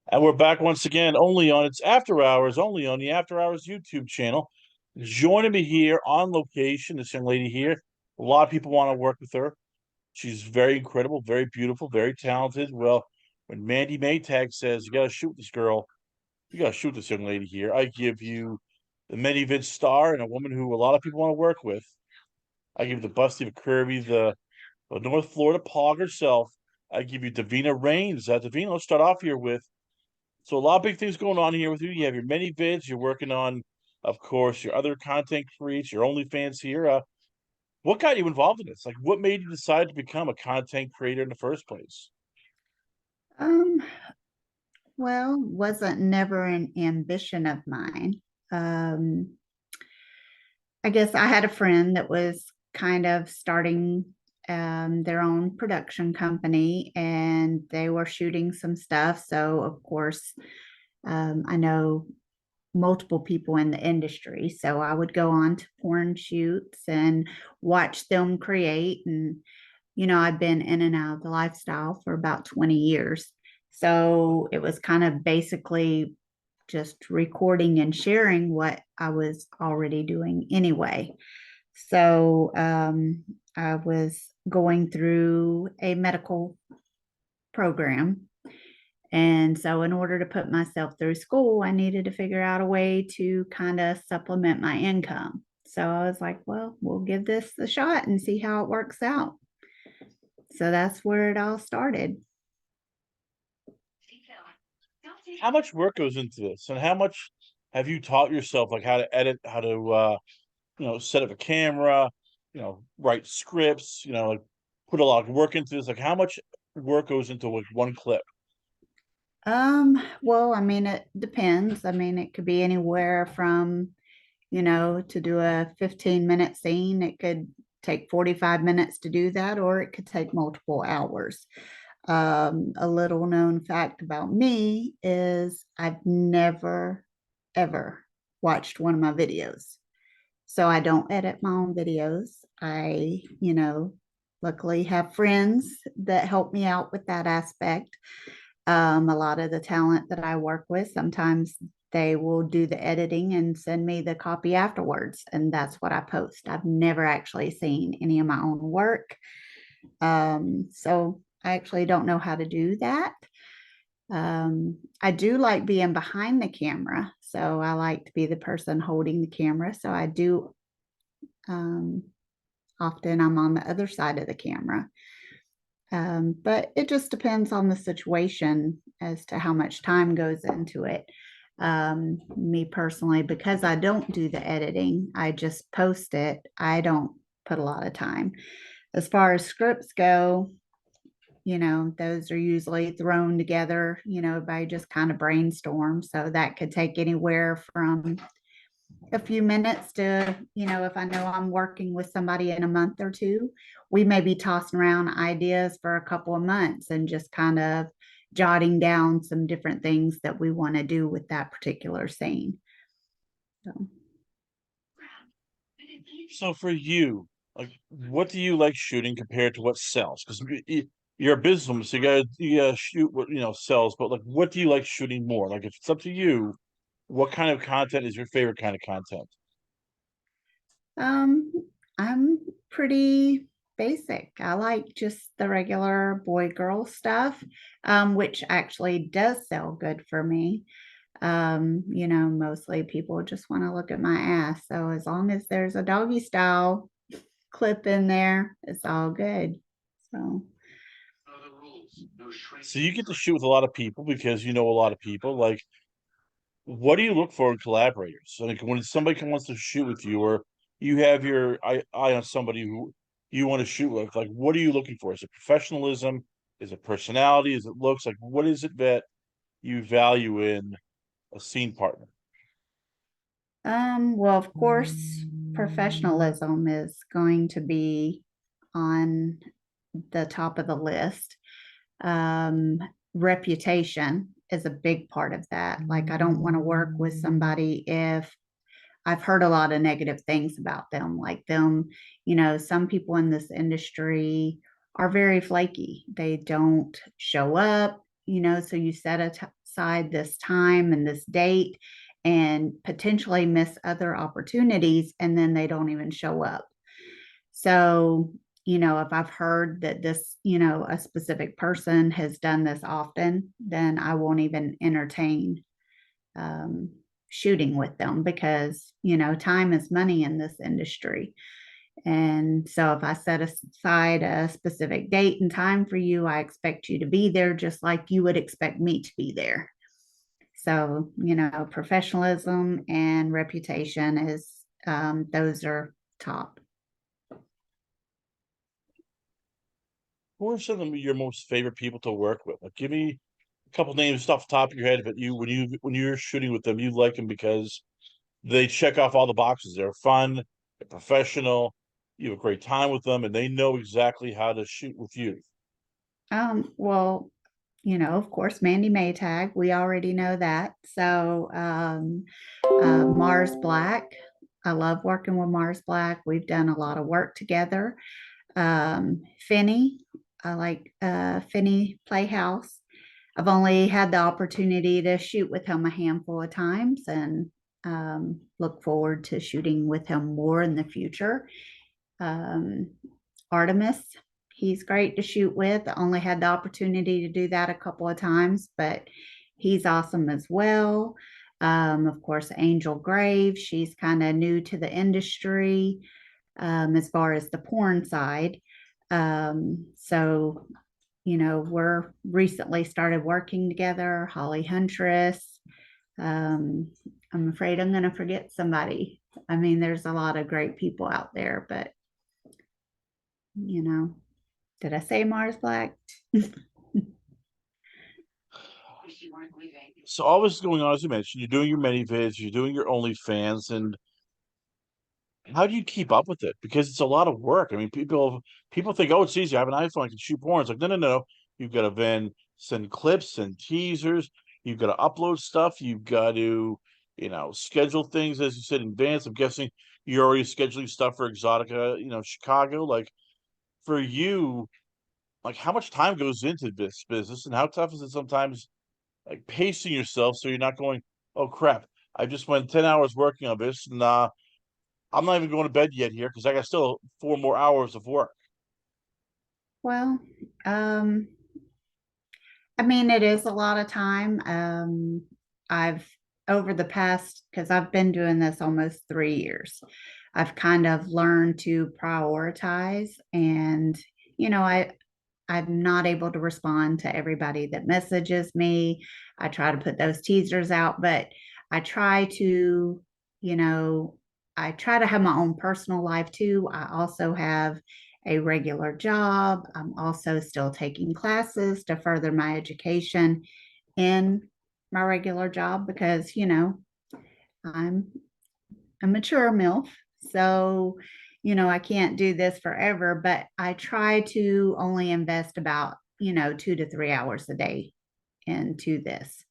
And we're back once again, only on its After Hours, only on the After Hours YouTube channel. Joining me here on location, this young lady here. A lot of people want to work with her. She's very incredible, very beautiful, very talented. Well, when Mandy Maytag says you gotta shoot this girl, you gotta shoot this young lady here, I give you the mini-vid star and a woman who a lot of people want to work with. I give you the busty, the curvy, the North Florida PAWG herself. I give you Davina Raines. Davina, let's start off here with so a lot of big things going on here with you. You have your many vids. You're working on, of course, your other content creates, your OnlyFans here. What got you involved in this? Like, what made you decide to become a content creator in the first place? Um, well, wasn't never an ambition of mine. Um, I guess I had a friend that was kind of starting their own production company and they were shooting some stuff. So, of course, I know multiple people in the industry. So I would go on to porn shoots and watch them create. And, I've been in and out of the lifestyle for about 20 years. So it was kind of basically just recording and sharing what I was already doing anyway. So I was going through a medical program. And so, in order to put myself through school, I needed to figure out a way to kind of supplement my income. So I was like, well, we'll give this a shot and see how it works out. So that's where it all started. How much work goes into this, and how much have you taught yourself, like how to edit, how to, set up a camera, write scripts, like put a lot of work into this. Like, how much work goes into like one clip? Well, I mean, it depends. I mean, it could be anywhere from, to do a 15-minute scene, it could take 45 minutes to do that, or it could take multiple hours. A little known fact about me is I've never, ever watched one of my videos. So I don't edit my own videos. Luckily have friends that help me out with that aspect. A lot of the talent that I work with, sometimes they will do the editing and send me the copy afterwards. And that's what I post. I've never actually seen any of my own work. So I actually don't know how to do that. I do like being behind the camera. So I like to be the person holding the camera. So I do um, often I'm on the other side of the camera. But it just depends on the situation as to how much time goes into it. Me personally, because I don't do the editing, I just post it. I don't put a lot of time. As far as scripts go, those are usually thrown together, by just kind of brainstorm. So that could take anywhere from a few minutes to, if I know I'm working with somebody in a month or two, we may be tossing around ideas for a couple of months and just kind of jotting down some different things that we want to do with that particular scene. So, So for you, like, what do you like shooting compared to what sells? Because you're a businesswoman, so you gotta shoot what sells. But like, what do you like shooting more? Like, if it's up to you, what kind of content is your favorite kind of content? um, I'm pretty basic. I like just the regular boy girl stuff, which actually does sell good for me. Mostly people just want to look at my ass. So as long as there's a doggy style clip in there, it's all good. So, So you get to shoot with a lot of people because you know a lot of people. Like, what do you look for in collaborators? Like when somebody wants to shoot with you, or you have your eye on somebody who you want to shoot with, like what are you looking for? Is it professionalism? Is it personality? Is it looks? Like what is it that you value in a scene partner? well, of course, professionalism is going to be on the top of the list. Um, Reputation is a big part of that. Like, I don't want to work with somebody if I've heard a lot of negative things about them. Like them, some people in this industry are very flaky. They don't show up, so you aside this time and this date and potentially miss other opportunities, and then they don't even show up. So, if I've heard that this, a specific person has done this often, then I won't even entertain um, shooting with them because, time is money in this industry. And so if I set aside a specific date and time for you, I expect you to be there just like you would expect me to be there. So, professionalism and reputation is, those are top. Who are some of your most favorite people to work with? Like, give me a couple names off the top of your head, but when you're shooting with them, you like them because they check off all the boxes. They're fun, they're professional, you have a great time with them, and they know exactly how to shoot with you. Well, of course, Mandy Maytag, we already know that. So, Mars Black, I love working with Mars Black. We've done a lot of work together. Finney, I like Finney Playhouse. I've only had the opportunity to shoot with him a handful of times and look forward to shooting with him more in the future. Um, Artemis, he's great to shoot with. I only had the opportunity to do that a couple of times, but he's awesome as well. Of course, Angel Grave, she's kind of new to the industry as far as the porn side. So, we're recently started working together. Holly Huntress. I'm afraid I'm going to forget somebody. I mean, there's a lot of great people out there, but did I say Mars Black? So all this is going on, as you mentioned, you're doing your many vids, you're doing your OnlyFans, and how do you keep up with it? Because it's a lot of work. I mean, people think, oh, it's easy. I have an iPhone, I can shoot porn. It's like, no, no, no. You've got to then send clips and teasers. You've got to upload stuff. You've got to, schedule things as you said in advance. I'm guessing you're already scheduling stuff for Exxxotica, Chicago. Like for you, like how much time goes into this business, and how tough is it sometimes, like pacing yourself so you're not going, oh crap, I just spent 10 hours working on this, and I'm not even going to bed yet here because I got still 4 more hours of work. Well, um, I mean, it is a lot of time. I've over the past, because I've been doing this almost 3 years, I've kind of learned to prioritize and, I'm not able to respond to everybody that messages me. I try to put those teasers out, but I try to, you know, I try to have my own personal life too. I also have a regular job. I'm also still taking classes to further my education in my regular job because, I'm a mature MILF. So, I can't do this forever, but I try to only invest about, 2 to 3 hours a day into this.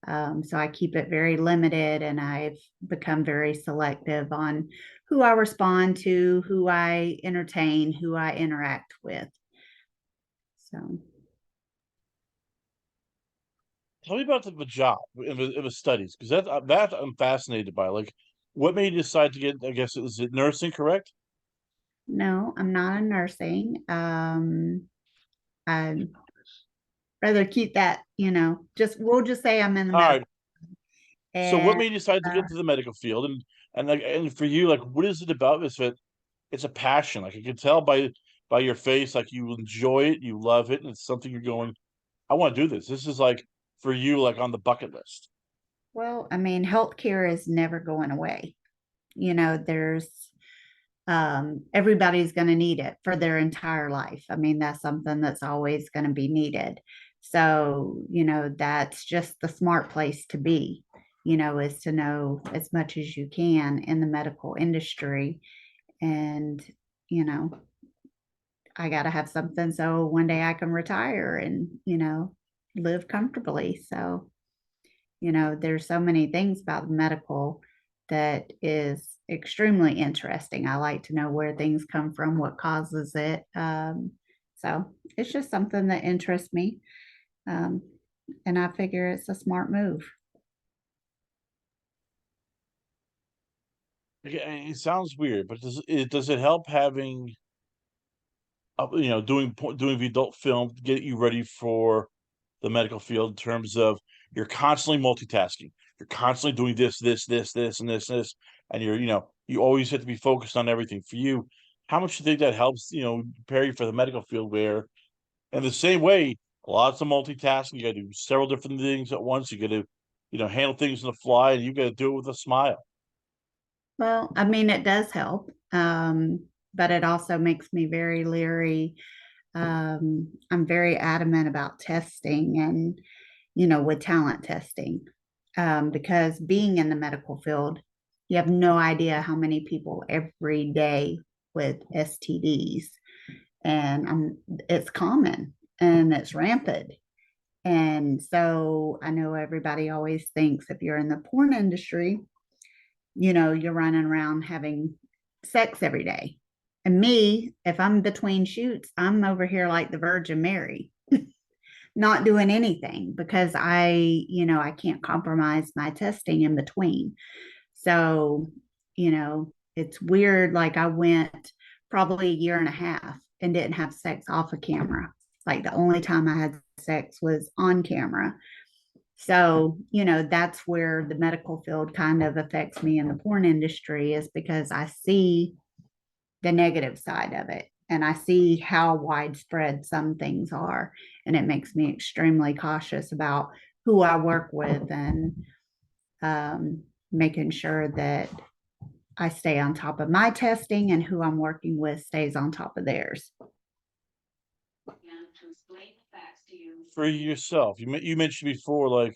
So I keep it very limited and I've become very selective on who I respond to, who I entertain, who I interact with. So, Tell me about the job of the studies because that I'm fascinated by. Like, what made you decide to get? I guess is it nursing, correct? no, I'm not in nursing. I'd rather keep that, we'll just say I'm in the All medical. right. So, what And made you decide to get into the medical field? And for you, like, what is it about this that it's a passion? Like, I can tell by your face, like you enjoy it, you love it, and it's something you're going. I want to do this. This is like for you, like on the bucket list. well, I mean, healthcare is never going away. There's everybody's going to need it for their entire life. I mean, that's something that's always going to be needed. So, that's just the smart place to be, is to know as much as you can in the medical industry. And, you know, I got to have something so one day I can retire and, live comfortably. So, there's so many things about medical that is extremely interesting. I like to know where things come from, what causes it. So it's just something that interests me. Um, and I figure it's a smart move. It sounds weird, but does it help having doing the adult film to get you ready for the medical field in terms of you're constantly multitasking. You're constantly doing this, and this, and you always have to be focused on everything. For you, how much do you think that helps, prepare you for the medical field where in the same way, lots of multitasking, you gotta do several different things at once. You gotta, handle things on the fly and you gotta do it with a smile. Well, I mean, it does help, but it also makes me very leery. I'm very adamant about testing and, with talent testing, because being in the medical field, you have no idea how many people every day with STDs, and it's common and it's rampant. And so I know everybody always thinks if you're in the porn industry, you're running around having sex every day. And me, if I'm between shoots, I'm over here like the Virgin Mary, not doing anything because I can't compromise my testing in between. So, it's weird. Like I went probably a year and a half and didn't have sex off of camera. Like the only time I had sex was on camera. So, that's where the medical field kind of affects me in the porn industry, is because I see the negative side of it and I see how widespread some things are. And it makes me extremely cautious about who I work with, and making sure that I stay on top of my testing and who I'm working with stays on top of theirs. For yourself, you mentioned before, like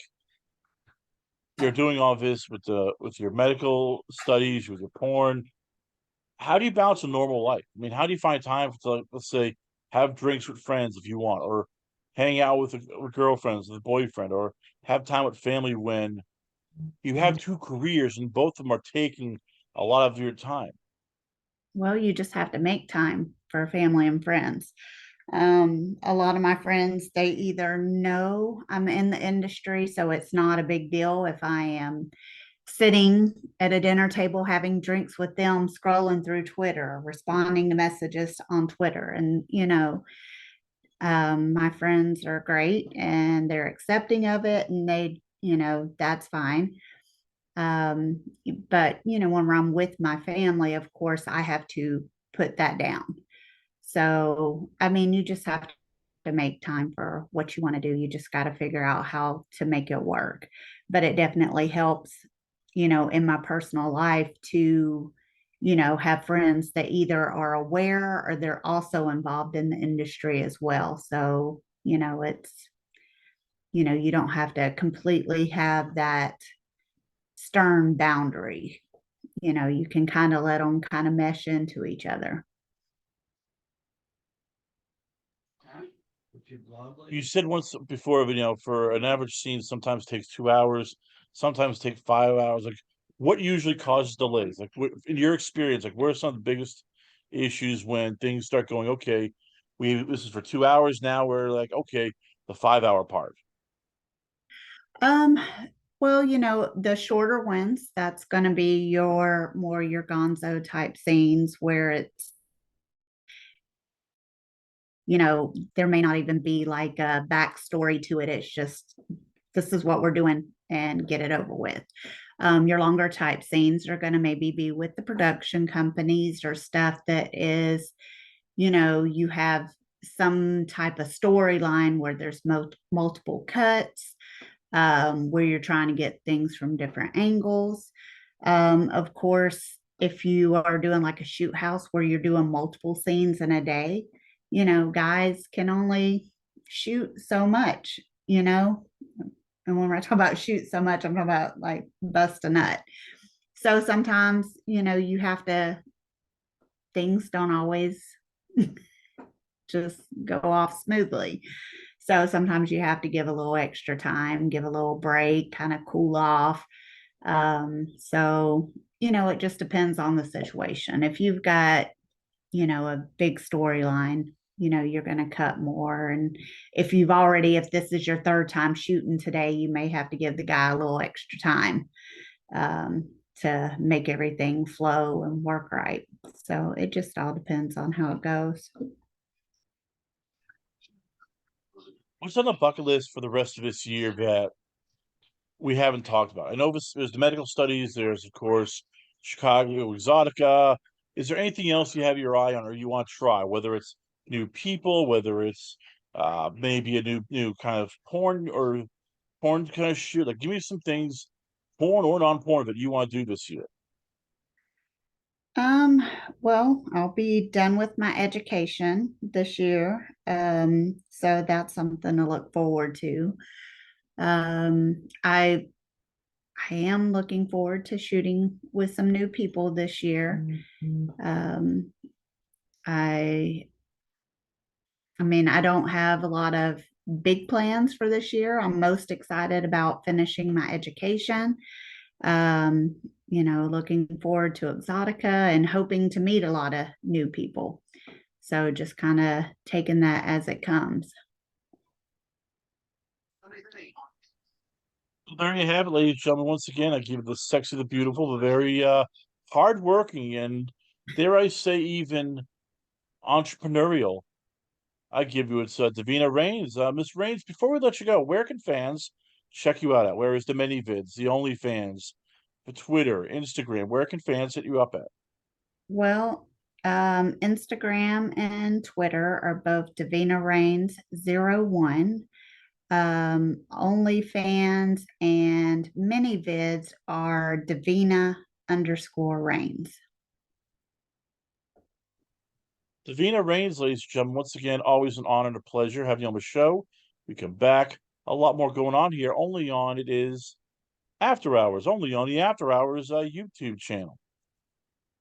you're doing all this with your medical studies, with your porn. How do you balance a normal life? I mean, how do you find time to, like, let's say, have drinks with friends if you want, or hang out with girlfriends, with a boyfriend, or have time with family when you have two careers and both of them are taking a lot of your time? Well, you just have to make time for family and friends. A lot of my friends, they either know I'm in the industry, so it's not a big deal if I am sitting at a dinner table having drinks with them, scrolling through Twitter, responding to messages on Twitter. And, my friends are great and they're accepting of it, and that's fine. Um, but, when I'm with my family, of course, I have to put that down. So, I mean, you just have to make time for what you want to do. You just got to figure out how to make it work. But it definitely helps, in my personal life to, have friends that either are aware or they're also involved in the industry as well. So, you don't have to completely have that stern boundary. You can kind of let them kind of mesh into each other. You said once before, for an average scene, sometimes takes 2 hours, sometimes take 5 hours. Like, what usually causes delays? Like, in your experience, like, what are some of the biggest issues when things start going, okay, this is for 2 hours now, we're like, okay, the 5 hour part. Um, well, the shorter ones, that's going to be your gonzo type scenes where it's, there may not even be like a backstory to it. It's just, this is what we're doing and get it over with. Your longer type scenes are going to maybe be with the production companies or stuff that is, you have some type of storyline where there's multiple cuts, where you're trying to get things from different angles. Of course, if you are doing like a shoot house where you're doing multiple scenes in a day, guys can only shoot so much, you know. And when we're talking about shoot so much, I'm talking about like bust a nut. So sometimes, you have to, things don't always just go off smoothly. So sometimes you have to give a little extra time, give a little break, kind of cool off. So, it just depends on the situation. If you've got, a big storyline, you're going to cut more. And if this is your third time shooting today, you may have to give the guy a little extra time um, to make everything flow and work right. So it just all depends on how it goes. What's on the bucket list for the rest of this year that we haven't talked about? I know there's the medical studies. There's, of course, Chicago Exotica. Is there anything else you have your eye on or you want to try? Whether it's new people, whether it's maybe a new kind of porn kind of shoot. Like, give me some things, porn or non-porn, that you want to do this year. Um, well, I'll be done with my education this year. So that's something to look forward to. Um, I I am looking forward to shooting with some new people this year. Um, I I mean, I don't have a lot of big plans for this year. I'm most excited about finishing my education. Um, looking forward to Exotica and hoping to meet a lot of new people. So just kind of taking that as it comes. There you have it, ladies and gentlemen. Once again, I give it the sexy, the beautiful, the very hardworking, and dare I say, even entrepreneurial. I give you it's Davina Raines. Miss Raines, before we let you go, where can fans check you out at? Where is the mini vids, the OnlyFans, the Twitter, Instagram? Where can fans hit you up at? Well, Instagram and Twitter are both Davina Raines 01. OnlyFans and mini vids are Davina_Raines. Davina Raines, ladies and gentlemen, once again, always an honor and a pleasure having you on the show. We come back. A lot more going on here. Only on it is After Hours, only on the After Hours YouTube channel.